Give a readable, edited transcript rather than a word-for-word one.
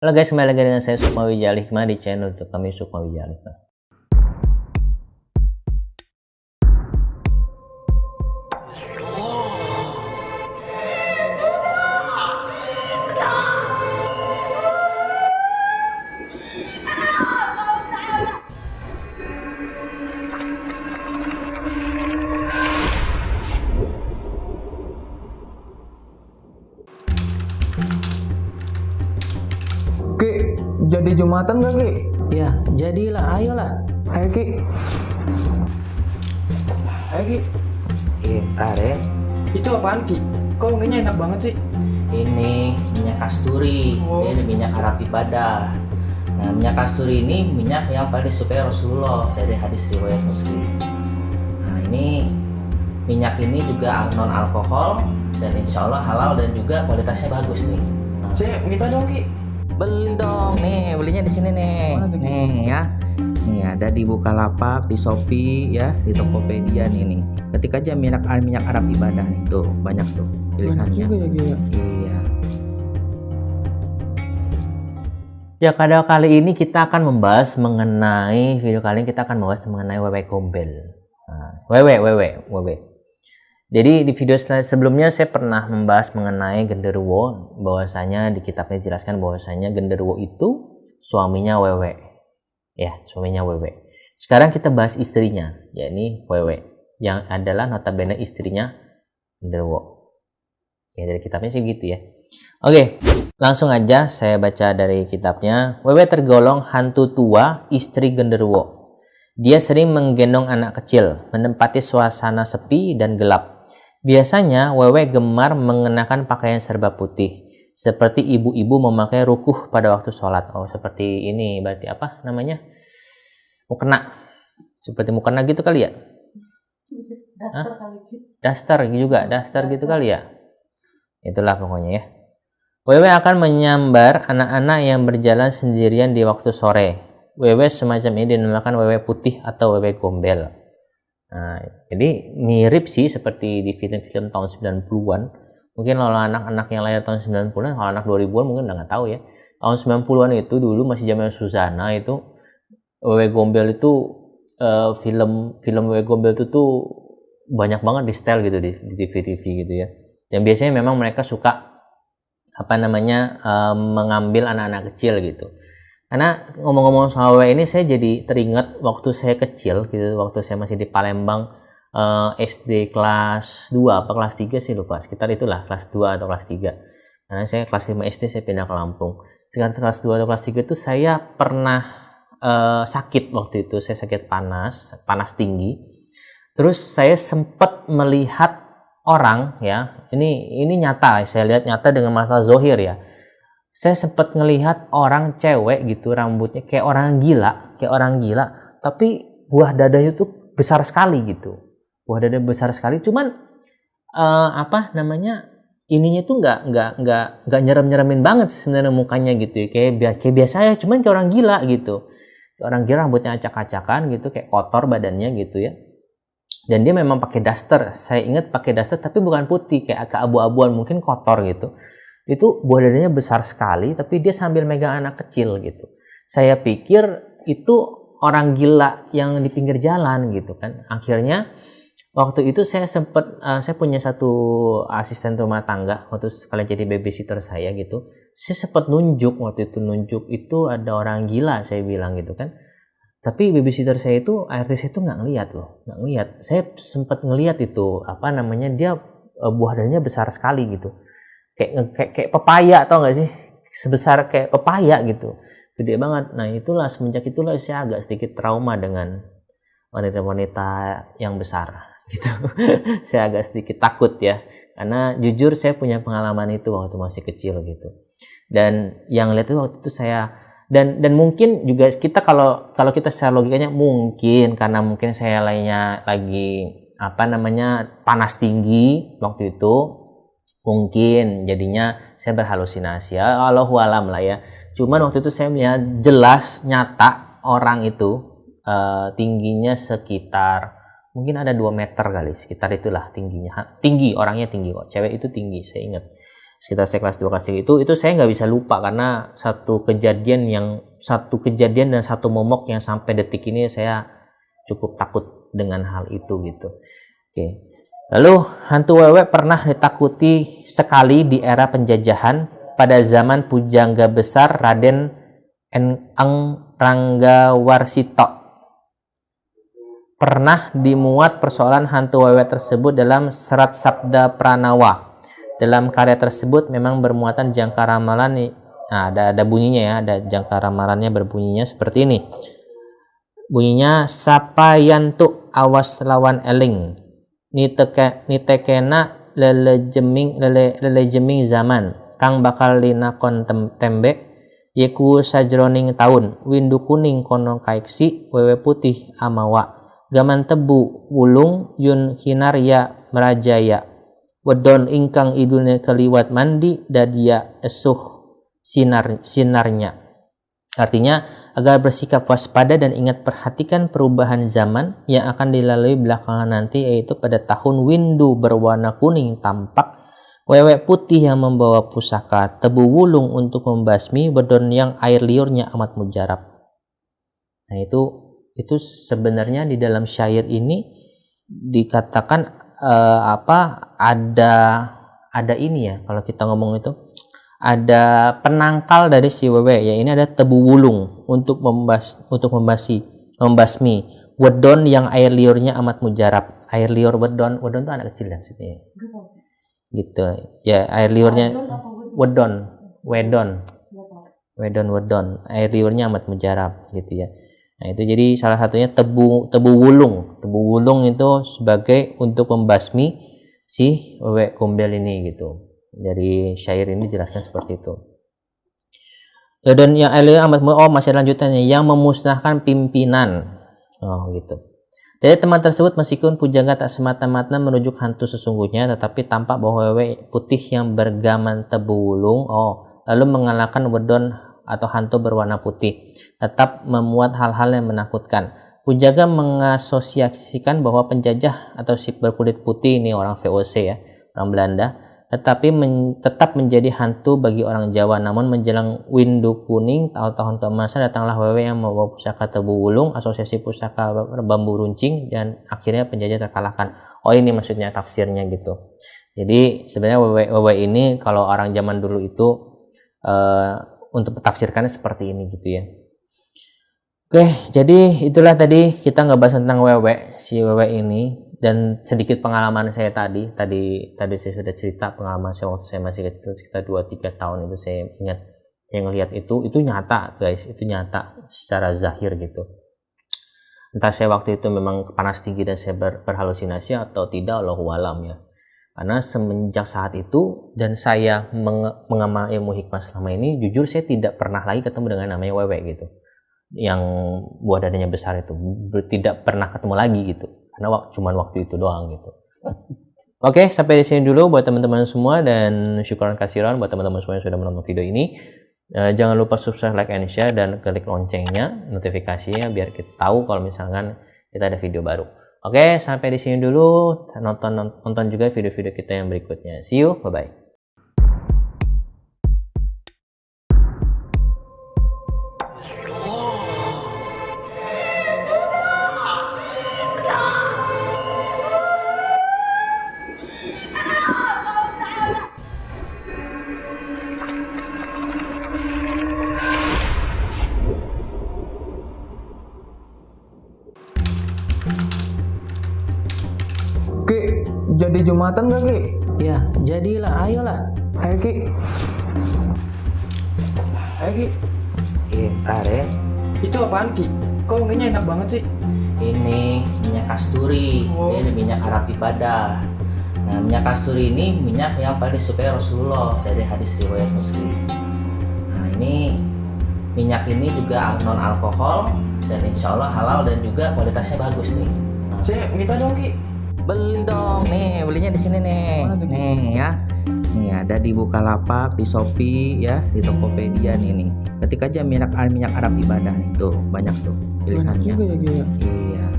Halo guys, kembali lagi dengan saya Sukma Wijaya Hikmah di channel YouTube kami Sukma Wijaya Hikmah. Ki, jadi Jumatan gak Ki? Ya, jadilah, ayolah. Ayo Ki. Ayo Ki. Ntar ya. Itu apaan Ki? Kok wanginya enak banget sih? Ini minyak kasturi. Oh. Ini minyak Arab ibadah. Nah, minyak kasturi ini minyak yang paling disukai Rasulullah dari hadis riwayat Muslim. Nah, ini minyak ini juga non alkohol dan insya Allah halal dan juga kualitasnya bagus nih. Nah, Saya minta dong Ki. beli dong, nih belinya di sini nih. Mana tuh, Ki? Nih ya. Nih ada di Bukalapak, di Shopee ya, di Tokopedia nih. Ketik aja minyak Arab ibadah nih, tuh banyak tuh Banyak pilihannya. juga ya Ki ya. Iya. Ya, pada kali ini kita akan membahas mengenai WW Gombel. Nah, WW. Jadi di video sebelumnya saya pernah membahas mengenai genderuwo, bahwasanya di kitabnya dijelaskan bahwasanya genderuwo itu suaminya WW. Ya, suaminya WW. Sekarang kita bahas istrinya, yakni WW, yang adalah notabene istrinya genderuwo. Ya, dari kitabnya sih gitu ya. Oke, langsung aja saya baca dari kitabnya. WW tergolong hantu tua, istri genderuwo. Dia sering menggendong anak kecil, menempati suasana sepi dan gelap. Biasanya WW gemar mengenakan pakaian serba putih, seperti ibu-ibu memakai rukuh pada waktu sholat. Oh, seperti ini berarti apa namanya? Mukena. Seperti mukena gitu kali ya? Daster gitu kali ya? Itulah pokoknya ya. WW akan menyambar anak-anak yang berjalan sendirian di waktu sore. WW semacam ini dinamakan WW putih atau WW gombel. Nah, jadi mirip sih seperti di film-film tahun 90-an. Mungkin kalau anak-anak yang lahir tahun 90-an, kalau anak 2000-an mungkin udah nggak tahu ya. Tahun 90-an itu dulu masih zaman Suzana itu WW Gombel itu film WW Gombel itu tuh banyak banget di style gitu di TV-TV gitu ya. Dan biasanya memang mereka suka mengambil anak-anak kecil gitu. Karena ngomong-ngomong soal WW ini saya jadi teringat waktu saya kecil gitu, waktu saya masih di Palembang, SD kelas 2 apa kelas 3 sih lupa, sekitar itulah kelas 2 atau kelas 3. Karena saya kelas 5 SD saya pindah ke Lampung. Sekitar kelas 2 atau kelas 3 itu saya pernah sakit waktu itu, saya sakit panas tinggi. Terus saya sempat melihat orang ya, ini nyata, saya lihat nyata dengan mata zohir ya. Saya sempat ngelihat orang cewek gitu, rambutnya kayak orang gila, tapi buah dadanya tuh besar sekali gitu. Buah dada besar sekali, cuman ininya tuh nggak nyerem-nyeremin banget sebenarnya mukanya gitu. Kayak biasa ya, cuman kayak orang gila gitu. Kayak orang gila, rambutnya acak-acakan gitu, kayak kotor badannya gitu ya. Dan dia memang pakai daster. Saya ingat pakai daster tapi bukan putih, kayak agak abu-abuan, mungkin kotor gitu. Itu buah dadanya besar sekali, tapi dia sambil megang anak kecil gitu. Saya pikir itu orang gila yang di pinggir jalan gitu kan. Akhirnya waktu itu saya punya satu asisten rumah tangga waktu sekalian jadi babysitter saya gitu. Saya sempat nunjuk itu ada orang gila, saya bilang gitu kan. Tapi babysitter saya itu, ART saya itu nggak ngelihat. Saya sempat ngelihat itu dia buah dadanya besar sekali gitu. Kayak pepaya, atau enggak sih, sebesar kayak pepaya gitu, gede banget. Nah itulah, semenjak itulah saya agak sedikit trauma dengan wanita-wanita yang besar gitu. Saya agak sedikit takut ya, karena jujur saya punya pengalaman itu waktu masih kecil gitu. Dan yang lihat itu waktu itu saya dan mungkin juga kita kalau kita secara logikanya mungkin karena mungkin saya lagi panas tinggi waktu itu, mungkin jadinya saya berhalusinasi ya, Allahu alam lah ya. Cuman waktu itu saya melihat jelas nyata orang itu tingginya sekitar mungkin ada 2 meter kali, sekitar itulah tingginya. Orangnya tinggi kok, cewek itu tinggi, saya ingat. sekitar saya kelas 2 kelas 3 itu saya nggak bisa lupa karena satu kejadian dan satu momok yang sampai detik ini saya cukup takut dengan hal itu gitu. Oke. Lalu hantu wewe pernah ditakuti sekali di era penjajahan pada zaman pujangga besar Raden Eng Ranggawarsita. Pernah dimuat persoalan hantu wewe tersebut dalam Serat Sabda Pranawa. Dalam karya tersebut memang bermuatan jangka ramalan. Nah, ada bunyinya ya, ada jangka ramalannya berbunyinya seperti ini. Bunyinya sapayantu awas lawan eling. Nitekena lele jeming zaman kang bakal linakon tembe yeku sajroning taun windu kuning kono kaiksi wewe putih amawa gaman tebu wulung yun hinarya merajaya wedon ingkang idune keliwat mandi dadia esuh sinarnya. Artinya agar bersikap waspada dan ingat perhatikan perubahan zaman yang akan dilalui belakangan nanti, yaitu pada tahun windu berwarna kuning tampak wewe putih yang membawa pusaka, tebu wulung untuk membasmi, bedon yang air liurnya amat mujarab. Nah itu sebenarnya di dalam syair ini dikatakan ada ini ya, kalau kita ngomong itu ada penangkal dari si wewe ya, ini ada tebu wulung untuk membasmi wedon yang air liurnya amat mujarab. Air liur wedon itu anak kecil ya maksudnya gitu ya, air liurnya wedon air liurnya amat mujarab gitu ya. Nah itu jadi salah satunya tebu wulung itu sebagai untuk membasmi si wewe gombel ini gitu. Dari syair ini dijelaskan seperti itu. Dan yang masih lanjutannya yang memusnahkan pimpinan. Gitu. Dari teman tersebut meskipun pujangga tak semata-mata merujuk hantu sesungguhnya, tetapi tampak bahwa wewe putih yang bergaman tebu wulung lalu mengalahkan wedon atau hantu berwarna putih tetap memuat hal-hal yang menakutkan. Pujangga mengasosiasikan bahwa penjajah atau si berkulit putih ini orang VOC ya, orang Belanda, tetapi tetap menjadi hantu bagi orang Jawa. Namun menjelang windu kuning tahun-tahun keemasan datanglah wewe yang membawa pusaka tebu wulung, asosiasi pusaka bambu runcing, dan akhirnya penjajah terkalahkan. Ini maksudnya tafsirnya gitu. Jadi sebenarnya wewe ini kalau orang zaman dulu itu untuk tafsirkannya seperti ini gitu ya. Oke, jadi itulah tadi kita ngebahas tentang si wewe ini. Dan sedikit pengalaman saya tadi saya sudah cerita pengalaman saya waktu saya masih kecil sekitar 2-3 tahun itu. Saya ingat yang lihat itu nyata guys, itu nyata secara zahir gitu. Entah saya waktu itu memang panas tinggi dan saya berhalusinasi atau tidak, Allahu alam ya. Karena semenjak saat itu dan saya mengamal ilmu hikmah selama ini, jujur saya tidak pernah lagi ketemu dengan namanya wewe gitu, yang buah dadanya besar itu, tidak pernah ketemu lagi gitu. Karena cuma waktu itu doang gitu. Oke, sampai di sini dulu buat teman-teman semua, dan syukuran kasiran buat teman-teman semua yang sudah menonton video ini. Jangan lupa subscribe, like, and share, dan klik loncengnya, notifikasinya biar kita tahu kalau misalkan kita ada video baru. Oke, sampai di sini dulu. Nonton juga video-video kita yang berikutnya. See you, bye-bye. Ki, jadi Jumatan gak Ki? Ya, jadilah, ayolah. Ayo Ki. Ntar ya. Itu apaan Ki? Kok wanginya enak banget sih? Ini minyak kasturi. Ini minyak Arab ibadah. Nah, minyak kasturi ini minyak yang paling disukai Rasulullah dari hadis riwayat Muslim. Nah, ini minyak ini juga non alkohol dan insya Allah halal dan juga kualitasnya bagus nih. Saya minta dong Ki. Beli dong, nih belinya di sini nih. Nih ya. Nih ada di Bukalapak, di Shopee ya, di Tokopedia nih. Ketik aja minyak Arab ibadah nih, tuh banyak tuh pilihannya. Banyak juga ya, Ki. Iya.